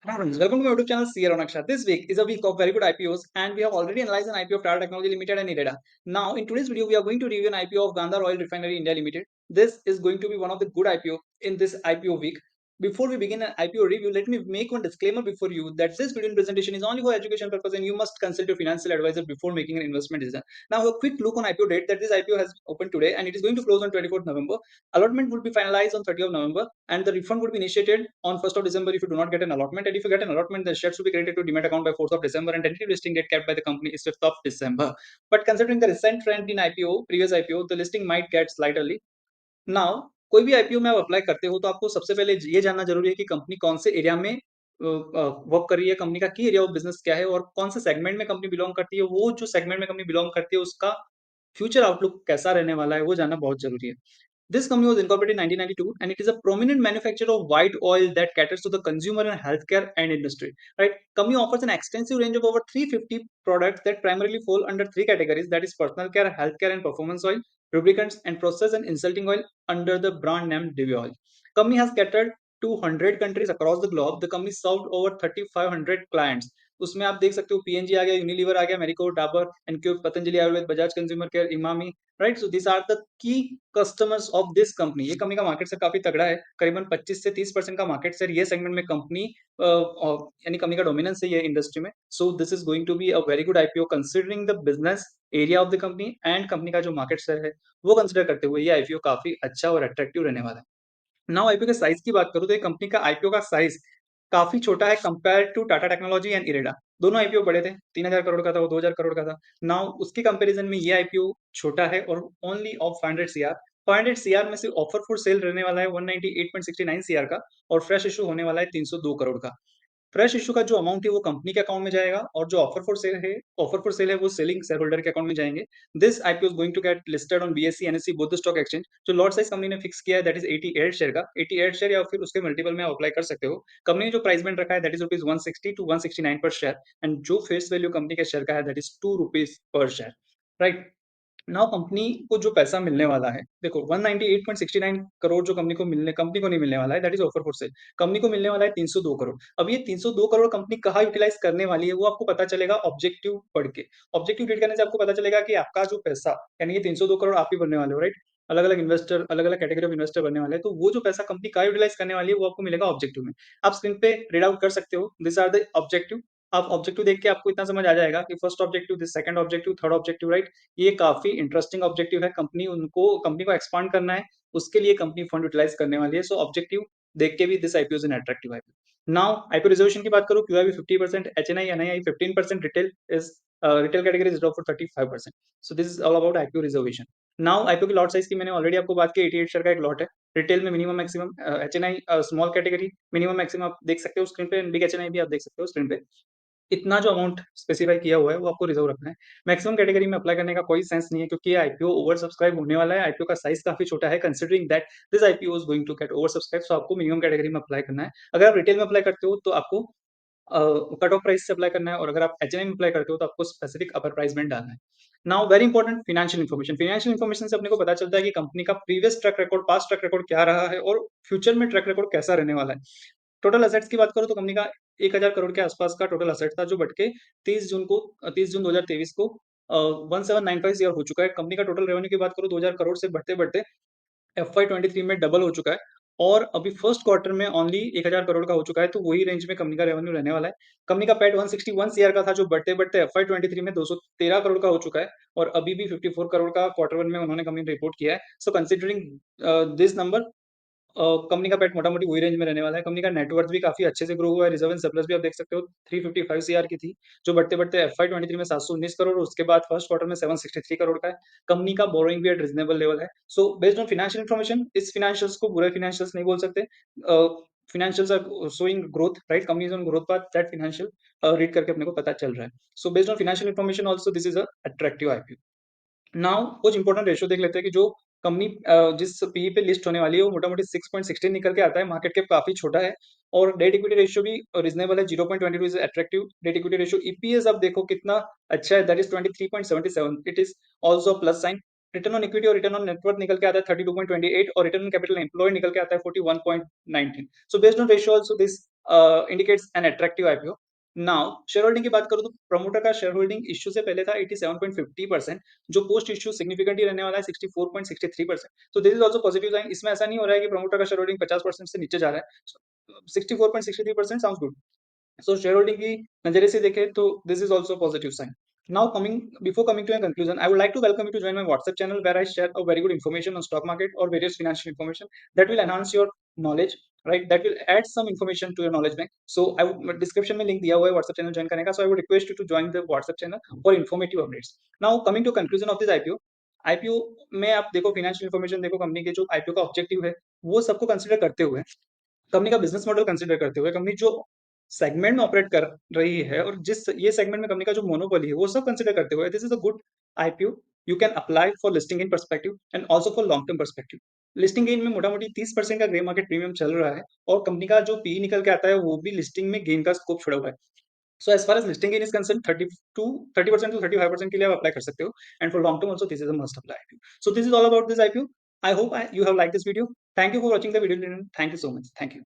Hi friends, welcome to my YouTube channel CR Aksha. This week is a week of very good IPOs and we have already analyzed an IPO of Tata Technology Limited and IREDA. Now in today's video we are going to review an IPO of Gandhar Oil Refinery India Limited. This is going to be one of the good IPO in this IPO week. Before we begin an IPO review, let me make one disclaimer before you that this video and presentation is only for education purpose and you must consult your financial advisor before making an investment decision. Now a quick look on IPO date that this IPO has opened today and it is going to close on 24th November. Allotment will be finalized on 30th of November and the refund would be initiated on 1st of December if you do not get an allotment. And if you get an allotment, the shares will be credited to Demat account by 4th of December and tentative listing date kept by the company is 5th of December. But considering the recent trend in IPO, previous IPO, the listing might get slight early. Now कोई भी IPO में आप apply करते हो तो आपको सबसे पहले ये जानना जरूरी है कि कंपनी कौन से एरिया में वर्क कर रही है, कंपनी का की एरिया ऑफ बिजनेस क्या है और कौन से सेगमेंट में कंपनी बिलोंग करती है। वो जो सेगमेंट में कंपनी बिलोंग करती है उसका फ्यूचर आउटलुक कैसा रहने वाला है वो जानना बहुत जरूरी है। This company was incorporated in 1992 and it is a prominent manufacturer of white oil that caters to the consumer and healthcare and industry. Right? Company offers an extensive range of over 350 products that primarily fall under three categories, that is personal care, healthcare and performance oil, lubricants and process and insulting oil under the brand name Divi Oil. Company has catered to 100 countries across the globe. The company served over 3500 clients. उसमें आप देख सकते हो PNG आ गया, Unilever आ गया, Marico, Dabur, Encube, Patanjali Ayurved, Bajaj consumer care, Emami, right. So this are the key customers of this company. ये company का मार्केट शेयर काफी तगड़ा है, करीबन 25 से 30% का मार्केट शेयर ये सेगमेंट में कंपनी यानी कंपनी का डोमिनेंस है ये इंडस्ट्री में। So this is going to be a very good IPO considering the business area of the company and company का जो मार्केट शेयर है वो कंसिडर करते हुए ये आईपीओ काफी अच्छा और अट्रैक्टिव रहने वाला है। नाउ आईपीओ के साइज की बात करूं तो ये कंपनी का आईपीओ का साइज काफी छोटा है compare to Tata technology and IREDA. दोनों आईपीओ बड़े थे, 3000 करोड़ का था, वो 2000 करोड़ का था। नाउ उसके कंपैरिजन में ये आईपीओ छोटा है और ओनली ऑफ 500 सीआर। 500 सीआर में से ऑफर फॉर सेल रहने वाला है 198.69 सीआर का और फ्रेश इशू होने वाला है 302 करोड़ का। फ्रेश इशू का जो अमाउंट है वो कंपनी के अकाउंट में जाएगा और जो ऑफर फॉर सेल है वो सेलिंग शेयर होल्डर के अकाउंट में जाएंगे। This IPO is going to get listed on BSE NSE both the stock exchange. जो लॉट साइज कंपनी ने फिक्स किया है दैट इज 88 शेयर का, 88 शेयर या फिर उसके मल्टीपल में आप अप्लाई कर सकते हो। कंपनी ने जो प्राइस बैंड रखा है दैट इज रुपीज 160 टू 169 पर शेयर एंड जो फेस वैल्यू कंपनी के शेयर का है that is 2 rupees per share, right. Now company को जो पैसा मिलने वाला है, देखो 198.69 करोड़ जो कंपनी को नहीं मिलने वाला है that is offer for sale. Company को मिलने वाला है 302 करोड़। अब ये 302 करोड़ कंपनी कहाँ यूटिलाइज करने वाली है वो आपको पता चलेगा ऑब्जेक्टिव पढ़ के। ऑब्जेक्टिव रीड करने से आपको पता चलेगा कि आपका जो पैसा, यानी ये 302 करोड़ आप ही बनने वाले हो, राइट। अलग अलग इन्वेस्टर, अलग अलग कैटेगरी ऑफ इन्वेस्टर बनने वाले हैं, तो वो जो पैसा कंपनी का यूटिलाइज करने वाली है वो आपको मिलेगा ऑब्जेक्टिव में। आप स्क्रीन पे रीड आउट कर सकते हो, दिस आर द ऑब्जेक्टिव। आप ऑब्जेक्टिव देख के आपको इतना समझ आ जाएगा कि first objective, this second objective, third objective, right. ये काफी इंटरेस्टिंग ऑब्जेक्टिव है। कंपनी को एक्सपांड करना है, उसके लिए कंपनी फंड यूटिलाइज करने वाली है। सो ऑब्जेक्टिव देख के भी this IPO is an attractive IPO. Now IPO reservation की बात करूं, QIB 50%, HNI NII 15%, retail category is for 35%। So this is all about IPO reservation. Now IPO की लॉट साइज की मैंने ऑलरेडी आपको बात की, 88 शेयर का एक लॉट है। रिटेल में minimum maximum, HNI small category minimum maximum आप देख सकते हो स्क्रीन पे, बिग एचएनआई भी आप देख सकते हो स्क्रीन पे। इतना जो अमाउंट स्पेसिफाई किया हुआ है वो आपको रिजर्व रखना है। मैक्सिमम कैटेगरी में अप्लाई करने का कोई सेंस नहीं है क्योंकि ये आईपीओ ओवर सब्सक्राइब होने वाला है। आईपीओ का साइज काफी छोटा है, considering that this IPO is going to get oversubscribe. So आपको मिनिमम कैटेगरी में अप्लाई करना है। अगर आप रिटेल में अप्लाई करते हो तो आपको कट ऑफ प्राइस से अप्लाई करना है और अगर आप एचएनआई में अप्लाई करते हो तो आपको स्पेसिफिक अपर प्राइस बैंड डालना है। Now very important, financial information. Financial information से अपने को पता चलता है कि कंपनी का previous track record, past track record क्या रहा है और फ्यूचर में ट्रैक रिकॉर्ड कैसा रहने वाला है। टोटल असेट्स की बात करो तो कंपनी का 1000 करोड़ के आसपास का टोटल असेट था जो बढ़ के 30 जून 2023 को 1795 हो चुका है। कंपनी का टोटल रेवेन्यू की बात करो 2000 करोड़ से बढ़ते बढ़ते FY23 में डबल हो चुका है और अभी फर्स्ट क्वार्टर में ओनली 1000 करोड़ का हो चुका है, तो वही रेंज में कंपनी का रेवेन्यू रहने वाला है। कंपनी का पैट 161 सीआर का था जो बढ़ते बढ़ते FY23 में 213 करोड़ का हो चुका है और अभी भी 54 करोड़ का क्वार्टर वन में उन्होंने कंपनी ने रिपोर्ट किया है। So considering this number, company का पैट मोटा-मोटी वही रेंज में रहने वाला है। कंपनी का नेटवर्थ भी काफ़ी अच्छे से ग्रो हुआ है। रिजर्व एंड सरप्लस भी आप देख सकते हो 355 सीआर की थी, जो बढ़ते-बढ़ते FY23 में 719 करोड़ और उसके बाद फर्स्ट क्वार्टर में 763 करोड़ का है। कंपनी का बोरोइंग भी एट रीजनेबल लेवल है। So based on financial information, इस फाइनेंशियल्स को बुरे फाइनेंशियल्स नहीं बोल सकते। Financials are showing growth, right. Company is on growth path, that financial read करके अपने को पता चल रहा है। So based on financial information also this is a attractive IPO. Now कुछ इंपॉर्टेंट रेशियो देख लेते हैं कि जो कंपनी जिस पीई पे लिस्ट होने वाली है वो मोटा-मोटी 6.16 निकल के आता है। मार्केट कैप काफ़ी छोटा है और डेट इक्विटी रेशियो भी रीजनेबल है, 0.22 is attractive debt equity ratio. EPS आप देखो कितना अच्छा है, that is 23.77, it is also plus sign. Return on equity और रिटर्न ऑन नेटवर्थ निकल के आता है 32.28 और रिटर्न ऑन कैपिटल एम्प्लॉयड निकल के आता है 41.19. सो based on ratio also this indicates an attractive IPO. Now share holding की बात करूं तो प्रमोटर का शेयर होल्डिंग इश्यू से पहले था 87.50%, जो पोस्ट इश्यू सिग्निफिकेंटली रहने वाला है 64.63%. तो this is also positive sign. इसमें ऐसा नहीं हो रहा है कि प्रमोटर का शेयर होल्डिंग 50% से नीचे जा रहा है. 64.63% साउंड्स गुड. So shareholding की नजरिए से देखें तो this is also a positive sign. Now before coming to a conclusion, I would like to welcome you to join my WhatsApp channel where I share a very good information on stock market or various financial information that will enhance your knowledge, right? That will add some information to your knowledge bank. So I would description में link दिया हुआ है WhatsApp channel join करने का. So I would request you to join the WhatsApp channel for informative updates. Now coming to conclusion of this IPO. IPO में आप देखो financial information देखो, कंपनी के जो IPO का ऑब्जेक्टिव है वो सबको कंसिडर करते हुए, कंपनी का बिजनेस मॉडल कंसीडर करते हुए, कंपनी जो सेगमेंट में ऑपरेट कर रही है और जिस ये सेगमेंट में कंपनी का जो मोनोपोली है वो सब कंसीडर करते हुए, this is a good IPO. You can apply for listing in perspective and also for long term perspective. Listing gain में मोटा मोटी 30% का ग्रे मार्केट प्रीमियम चल रहा है और कंपनी का जो पी निकल के आता है वो भी लिस्टिंग में गेन का स्कोप छोड़ा हुआ है. So as far as listing gain is concern 30% to 35% के लिए आप अप्लाई कर सकते हो. And for long term also this is a must apply IPO. So this is all about this IPO. I hope you have like this video. Thank you for watching the video. Thank you so much. Thank you.